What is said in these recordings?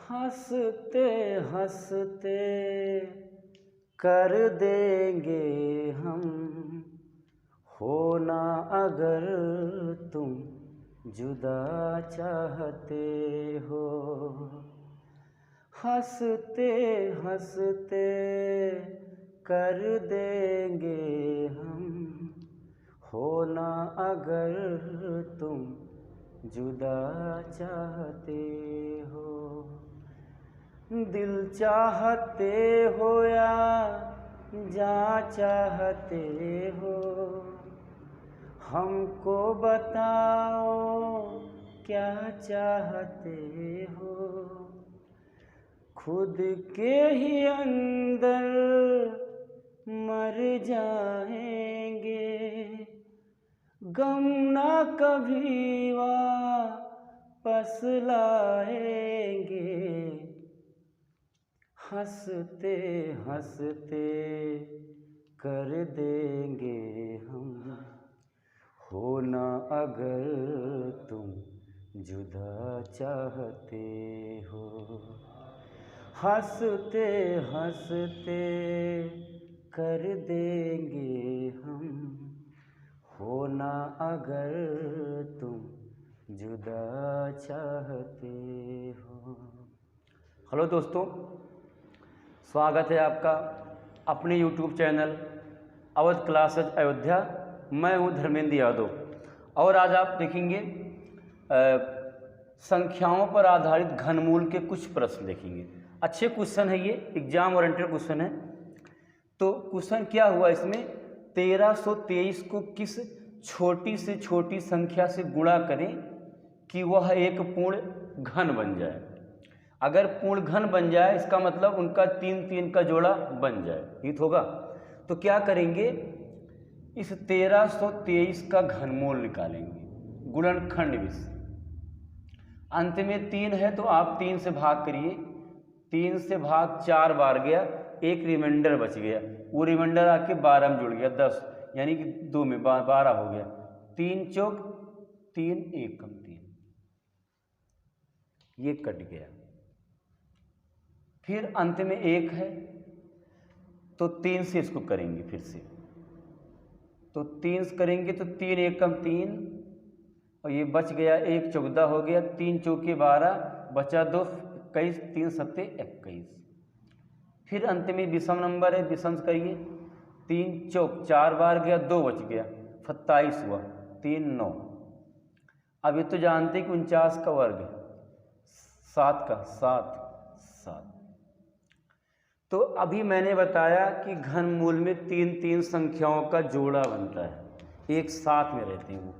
हंसते हंसते कर देंगे हम, होना अगर तुम जुदा चाहते हो। हंसते हंसते कर देंगे हम, होना अगर तुम जुदा चाहते हो। दिल चाहते हो या जान चाहते हो, हमको बताओ क्या चाहते हो। खुद के ही अंदर मर जाएंगे, गम ना कभी वापस लाएंगे। हंसते हंसते कर देंगे हम, होना अगर तुम जुदा चाहते हो। हंसते हंसते कर देंगे हम, होना अगर तुम जुदा चाहते हो। हेलो दोस्तों, स्वागत है आपका अपने YouTube channel Awadh classes Ayodhya. मैं हूं धर्मेंद्र यादव और आज आप देखेंगे संख्याओं पर आधारित घनमूल के कुछ प्रश्न देखेंगे। अच्छे क्वेश्चन है, ये एग्जाम ओरिएंटेड क्वेश्चन है। तो क्वेश्चन क्या हुआ इसमें, 1323 को किस छोटी से छोटी संख्या से गुणा करें कि वह एक पूर्ण घन बन जाए। अगर पूर्ण घन बन जाए इसका मतलब उनका 3 का जोड़ा बन जाए, ठीक होगा। तो क्या करेंगे, इस 1323 का घनमूल निकालेंगे गुणनखंड विधि। अंत में 3 है तो आप 3 से भाग करिए, 3 से भाग 4 बार गया, एक रिमाइंडर बच गया, वो रिमाइंडर आके 12 में जुड़ गया, 10 यानी कि 2 में 12 हो गया। 3 चौक 3, 1 कम 3, ये कट गया। फिर अंत में 1 है तो 3 से इसको करेंगे फिर से, तो 3 से करेंगे तो 3, 1 कम 3 और ये बच गया, 1 14 हो गया, 3 चौके 12 बचा 2, 21, 3 सत्ते 21। फिर अंत में विषम नंबर है, विषम करिए, 3 चौक 4 बार गया, 2 बच गया, 27 हुआ, 3 9। अब ये तो जानते हैं कि 49 का वर्ग है, 7 का 7 7। तो अभी मैंने बताया कि घनमूल में 3 संख्याओं का जोड़ा बनता है, एक साथ में रहते हैं वो।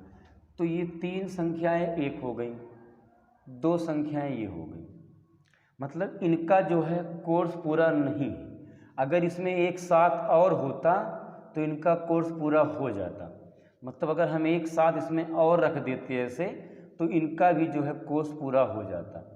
तो ये 3 संख्याएं एक हो गई, 2 संख्याएं ये हो गई, मतलब इनका जो है कोर्स पूरा नहीं है। अगर इसमें एक साथ और होता तो इनका कोर्स पूरा हो जाता। मतलब अगर हम एक साथ इसमें और रख देते ऐसे तो इनका भी जो है कोर्स पूरा हो जाता।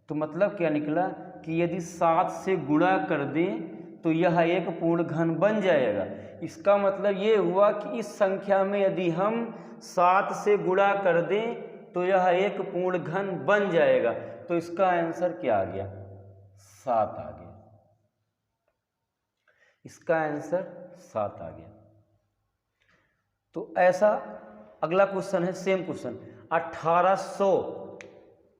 तो मतलब क्या निकला कि यदि 7 से गुणा कर दें तो यह एक पूर्ण घन बन जाएगा। इसका मतलब ये हुआ कि इस संख्या में यदि हम 7 से गुणा कर दें तो यह एक पूर्ण घन बन जाएगा। तो इसका आंसर क्या आ गया, 7 आ गया। इसका आंसर 7 आ गया। तो ऐसा अगला क्वेश्चन है, सेम क्वेश्चन, 1800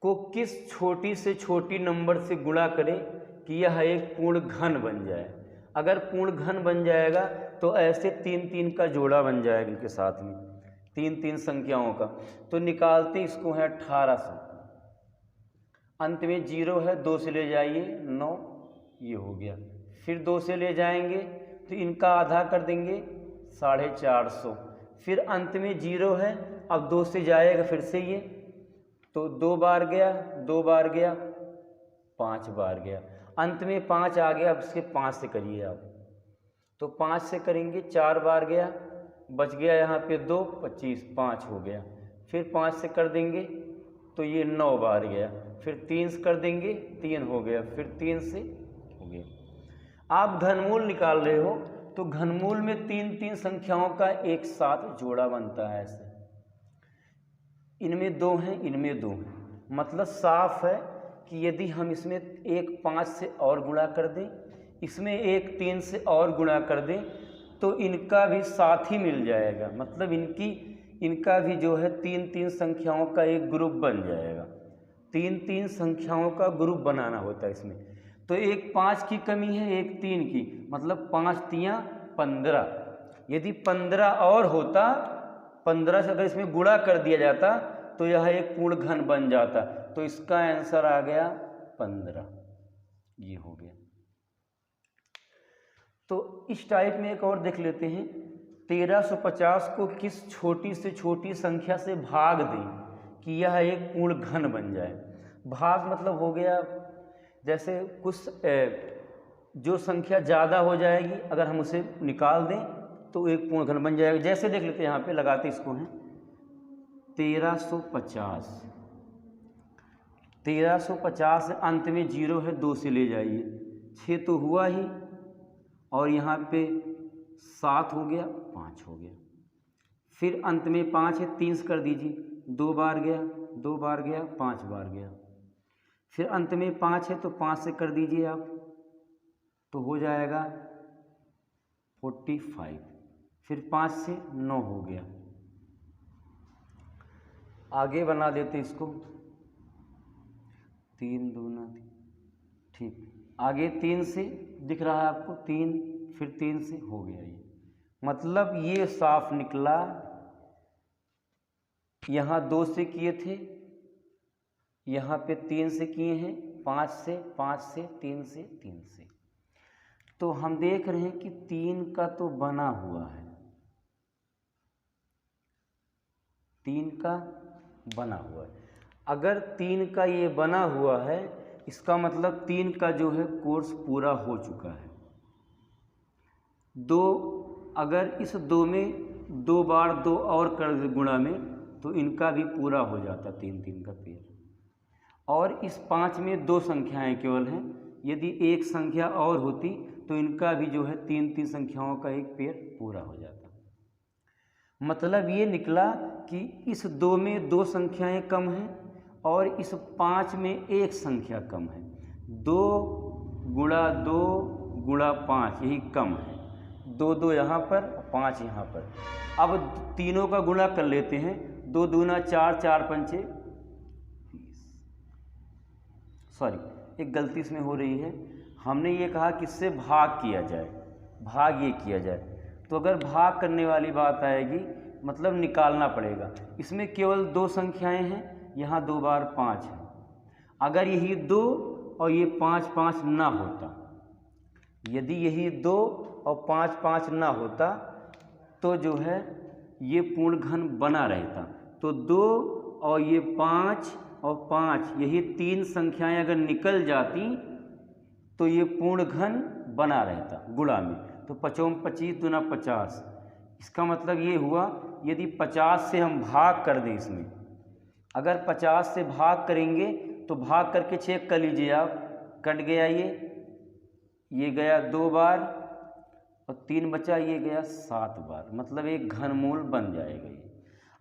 को किस छोटी से छोटी नंबर से गुणा करें कि यह एक पूर्ण घन बन जाए। अगर पूर्ण घन बन जाएगा तो ऐसे 3 का जोड़ा बन जाएगा इनके साथ में, 3 संख्याओं का। तो निकालते इसको है 1800, अंत में 0 है, 2 से ले जाइए 9, ये हो गया। फिर 2 से ले जाएंगे तो इनका आधा कर देंगे 450। फिर अंत में 0 है, अब 2 से जाएगा फिर से ये, तो 2 बार गया, 2 बार गया, 5 बार गया, अंत में 5 आ गया। अब इसके 5 से करिए आप, तो 5 से करेंगे, 4 बार गया, बच गया यहाँ पे 2, 25, 5 हो गया। फिर 5 से कर देंगे तो ये 9 बार गया, फिर 3 से कर देंगे, 3 हो गया, फिर 3 से हो गया। आप घनमूल निकाल रहे हो तो घनमूल में 3 संख्याओं का एक साथ जोड़ा बनता है ऐसे, इनमें 2 हैं, इनमें 2 हैं, मतलब साफ है कि कि यदि हम इसमें एक 5 से और गुणा कर दें, इसमें एक 3 से और गुणा कर दें, तो इनका भी साथ ही मिल जाएगा। मतलब इनका भी जो है 3-3 संख्याओं का एक ग्रुप बन जाएगा। 3-3 संख्याओं का ग्रुप बनाना होता है इसमें। तो एक 5 की कमी है, एक 3 की, मतलब 5 तियाँ 15। यदि 15 और होता, 15 से अगर इसमें गुणा कर दिया जाता तो यह एक पूर्ण घन बन जाता। तो इसका आंसर आ गया 15। ये हो गया। तो इस टाइप में एक और देख लेते हैं। 1350 को किस छोटी से छोटी संख्या से भाग दें कि यह एक पूर्ण घन बन जाए। भाग मतलब हो गया, जैसे कुछ जो संख्या ज़्यादा हो जाएगी अगर हम उसे निकाल दें तो एक पूर्ण घन बन जाएगा। जैसे देख लेते हैं, यहाँ पे लगाते इसको हैं 1350। 1350 अंत में 0 है, 2 से ले जाइए, 6 तो हुआ ही, और यहाँ पे 7 हो गया, 5 हो गया। फिर अंत में 5 है, 3 कर दीजिए, 2 बार गया, 2 बार गया, 5 बार गया। फिर अंत में 5 है तो 5 से कर दीजिए आप, तो हो जाएगा 45। फिर 5 से 9 हो गया। आगे बना देते इसको, 3 दूना, ठीक। आगे 3 से दिख रहा है आपको, 3, फिर 3 से हो गया। ये मतलब ये साफ निकला। यहाँ 2 से किए थे, यहाँ पे 3 से किए हैं, 5 से, 5 से, 3 से, 3 से। तो हम देख रहे हैं कि 3 का तो बना हुआ है, 3 का बना हुआ है। अगर 3 का ये बना हुआ है, इसका मतलब 3 का जो है कोर्स पूरा हो चुका है। 2, अगर इस 2 में 2 बार 2 और कर दे गुणा में, तो इनका भी पूरा हो जाता 3-3 का पेड़। और इस 5 में 2 संख्याएं केवल हैं, यदि एक संख्या और होती तो इनका भी जो है 3-3 संख्याओं का एक पेड़ पूरा हो जाता। मतलब ये निकला कि इस 2 में 2 संख्याएं कम हैं और इस 5 में एक संख्या कम है। 2 गुणा 2 गुणा 5 यही कम है। 2 यहाँ पर, 5 यहाँ पर। अब तीनों का गुणा कर लेते हैं। 2 दूना 4, 4 पंचे 20। सॉरी, एक गलती इसमें हो रही है। हमने ये कहा कि इससे भाग किया जाए, भाग ये किया जाए। तो अगर भाग करने वाली बात आएगी मतलब निकालना पड़ेगा। इसमें केवल 2 संख्याएं हैं, यहाँ 2 बार 5 है। अगर यही 2 और ये 5, 5 ना होता, यदि यही 2 और 5, 5 ना होता तो जो है ये पूर्ण घन बना रहता। तो 2 और ये 5 और 5 यही 3 संख्याएं अगर निकल जाती तो ये पूर्ण घन बना रहता गुणा में। तो 5 25 दूना 50। इसका मतलब ये हुआ, यदि 50 से हम भाग कर दें इसमें, अगर 50 से भाग करेंगे तो भाग करके चेक कर लीजिए आप, कट गया ये गया 2 बार और 3 बचा, ये गया 7 बार। मतलब एक घनमूल बन जाएगा ये।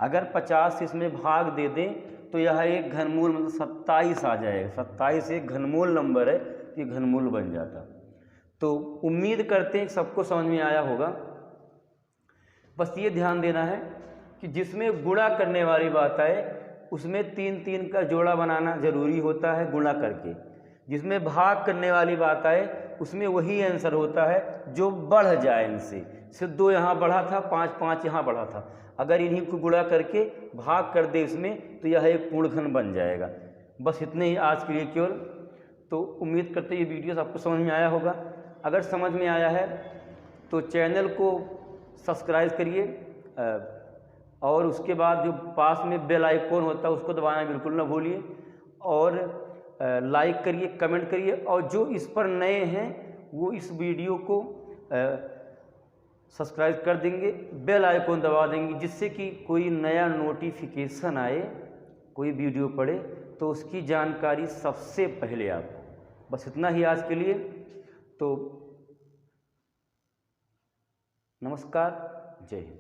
अगर 50 से इसमें भाग दे दें तो यह एक घनमूल मतलब 27 आ जाएगा। 27 एक घनमूल नंबर है, ये घनमूल बन जाता। तो उम्मीद करते हैं सबको समझ में आया होगा। बस ये ध्यान देना है कि जिसमें गुणा करने वाली बात आए उसमें 3-3 का जोड़ा बनाना जरूरी होता है गुणा करके। जिसमें भाग करने वाली बात आए उसमें वही आंसर होता है जो बढ़ जाए इनसे। सिर्फ 2 यहाँ बढ़ा था, 5 5 यहाँ बढ़ा था, अगर इन्हीं को गुणा करके भाग कर दे इसमें तो यह एक पूर्ण घन बन जाएगा। बस इतने ही आज के लिए केवल। तो उम्मीद करते ये वीडियो आपको समझ में आया होगा। अगर समझ में आया है तो चैनल को सब्सक्राइब करिए और उसके बाद जो पास में बेल आइकॉन होता है उसको दबाना बिल्कुल ना भूलिए। और लाइक करिए, कमेंट करिए, और जो इस पर नए हैं वो इस वीडियो को सब्सक्राइब कर देंगे, बेल आइकॉन दबा देंगे, जिससे कि कोई नया नोटिफिकेशन आए, कोई वीडियो पड़े तो उसकी जानकारी सबसे पहले आपको। बस इतना ही आज के लिए। तो नमस्कार, जय हिंद।